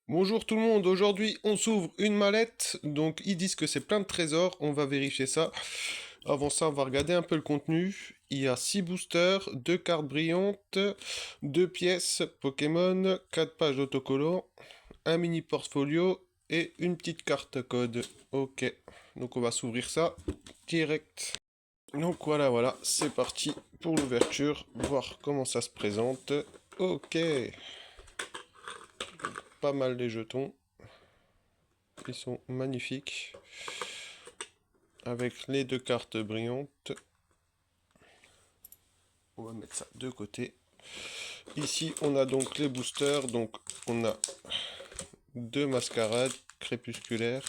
Bonjour tout le monde, aujourd'hui on s'ouvre une mallette, donc ils disent que c'est plein de trésors, on va vérifier ça. Avant ça, on va regarder un peu le contenu. Il y a 6 boosters, 2 cartes brillantes, 2 pièces Pokémon, 4 pages d'autocollant, un mini portfolio et une petite carte code. Ok, donc on va s'ouvrir ça direct. Donc voilà, c'est parti pour l'ouverture, voir comment ça se présente. Ok, pas mal les jetons. Ils sont magnifiques. Avec les deux cartes brillantes. On va mettre ça de côté. Ici, on a donc les boosters. Donc, on a deux mascarades crépusculaires,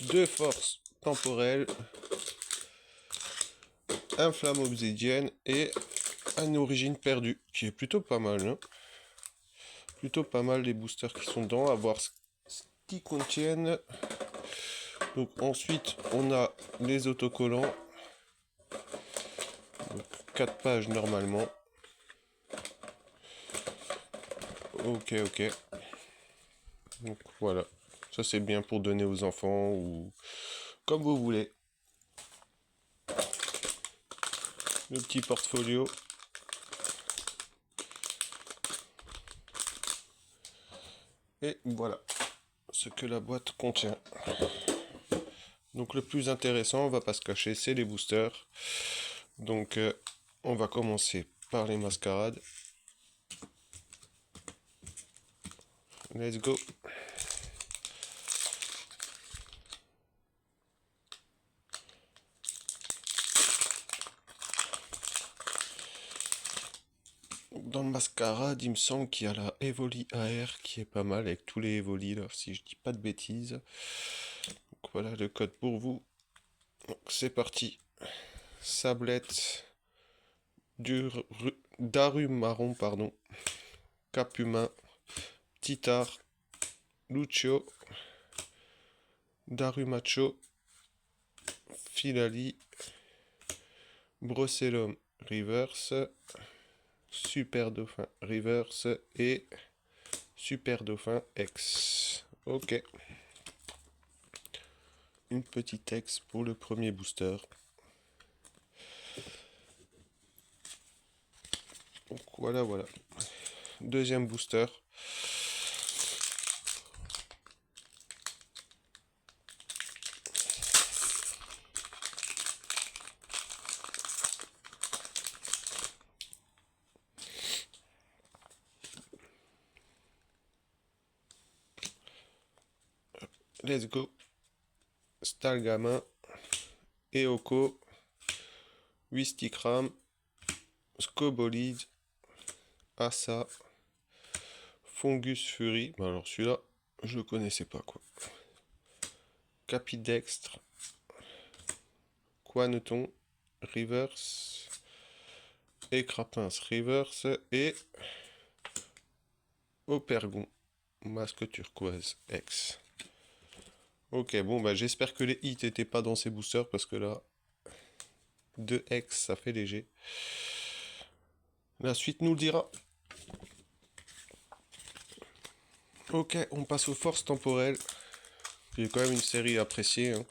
deux forces temporelles, un flamme obsidienne et un origine perdue, qui est plutôt pas mal. Hein. Plutôt pas mal les boosters qui sont dedans, à voir ce qu'ils contiennent. Donc ensuite, on a les autocollants. Donc, 4 pages normalement. Ok. Donc voilà. Ça c'est bien pour donner aux enfants ou comme vous voulez. Le petit portfolio. Et voilà ce que la boîte contient. Donc le plus intéressant, on va pas se cacher, c'est les boosters. Donc on va commencer par les mascarades. Let's go. Dans le mascarade, il me semble qu'il y a la Evoli AR qui est pas mal avec tous les Evoli là, si je dis pas de bêtises. Donc voilà le code pour vous. C'est parti. Sablette, Daru marron, pardon. Cap humain, Titar, Lucio, Darumacho, Filali, Brocellum Reverse, Super Dauphin Reverse et Super Dauphin X. Ok. Une petite X pour le premier booster. Donc voilà. Deuxième booster. Let's go. Stalgamin, Eoko, Wistikram, Scobolide, Assa, Fungus Fury. Bah alors celui-là, je le connaissais pas quoi. Capidextre, Quaneton, Reverse, Écrapins Reverse et Opergon, masque turquoise X. Ok, bon bah j'espère que les hits étaient pas dans ces boosters parce que là, 2X ça fait léger. La suite nous le dira. Ok, on passe aux forces temporelles. C'est quand même une série appréciée. Hein.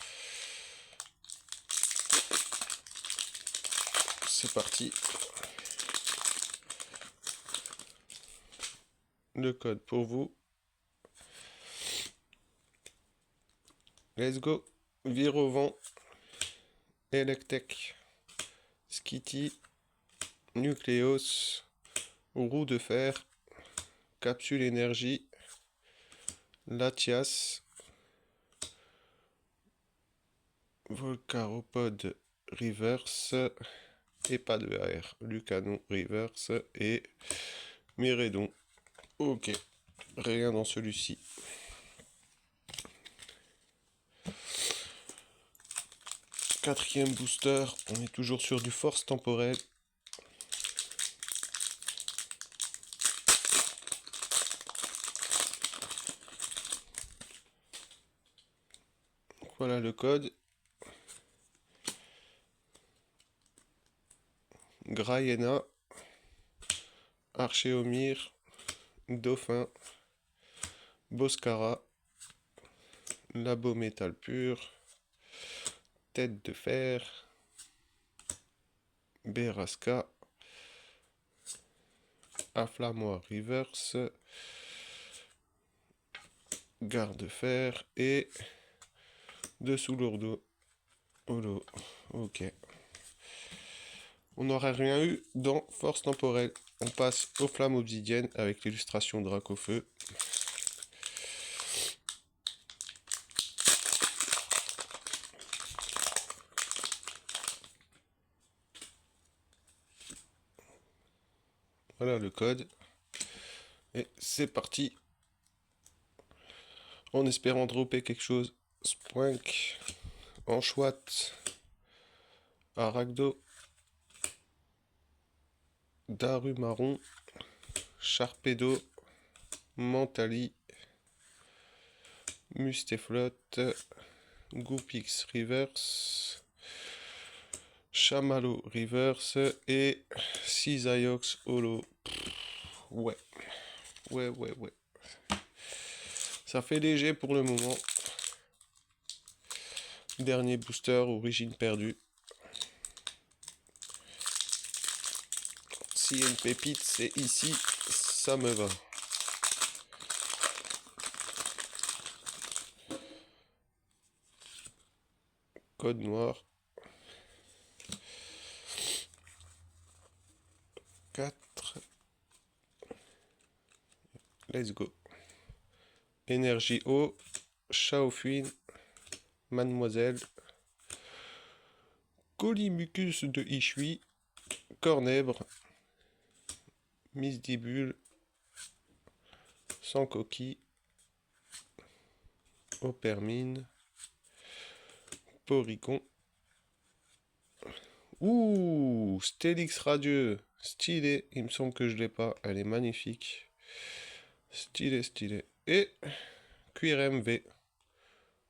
C'est parti. Le code pour vous. Let's go. Virovent, Electek, Skitty, Nucleos, Roue de fer, Capsule énergie, Latias, Volcaropod Reverse, et pas de AR, Lucanon Reverse et Mérédon. Ok, rien dans celui-ci. Quatrième booster, on est toujours sur du force temporelle. Voilà le code. Graïena, Archéomir, Dauphin, Boscara, Labo Métal Pur, Tête de Fer, Berasca, Afflamoir Reverse, Garde-Fer et dessous lourdeau. Holo. Ok. On n'aurait rien eu dans Force Temporelle. On passe aux Flammes Obsidiennes avec l'illustration Dracofeu. Voilà le code. Et c'est parti. En espérant dropper quelque chose. Spoink. Anchouette. Aragdo. Daru Marron. Charpedo. Mentali. Mustéflotte. Goupix Reverse. Chamallow Reverse. Et Cisaiox Holo. Ouais. Ouais. Ça fait léger pour le moment. Dernier booster, origine perdue. S'il y a une pépite, c'est ici. Ça me va. Code noir. 4. Let's go. Énergie eau. Chaofuine. Mademoiselle. Colimucus de Ichui. Cornèbre. Misdibule. Sans coquille. Opermine. Poricon. Ouh, Stélix radieux. Stylé. Il me semble que je l'ai pas. Elle est magnifique. Stylé. Et cuir MV.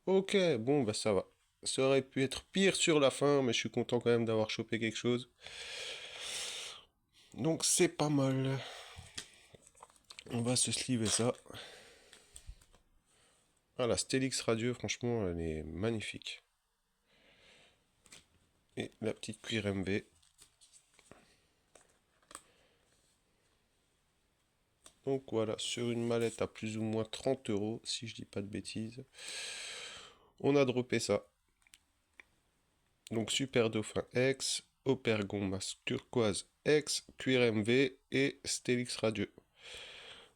Ok, bon, bah ça va. Ça aurait pu être pire sur la fin, mais je suis content quand même d'avoir chopé quelque chose. Donc c'est pas mal. On va se sliver ça. Ah, la Stélix radieux, franchement, elle est magnifique. Et la petite cuir MV. Donc voilà, sur une mallette à plus ou moins 30 €, si je dis pas de bêtises. On a droppé ça. Donc Super Dauphin X, Opergon Masque Turquoise X, Cuir MV et Stélix Radieux.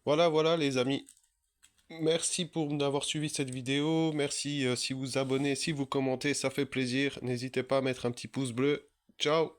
Voilà les amis. Merci pour d'avoir suivi cette vidéo. Merci si vous abonnez, si vous commentez, ça fait plaisir. N'hésitez pas à mettre un petit pouce bleu. Ciao!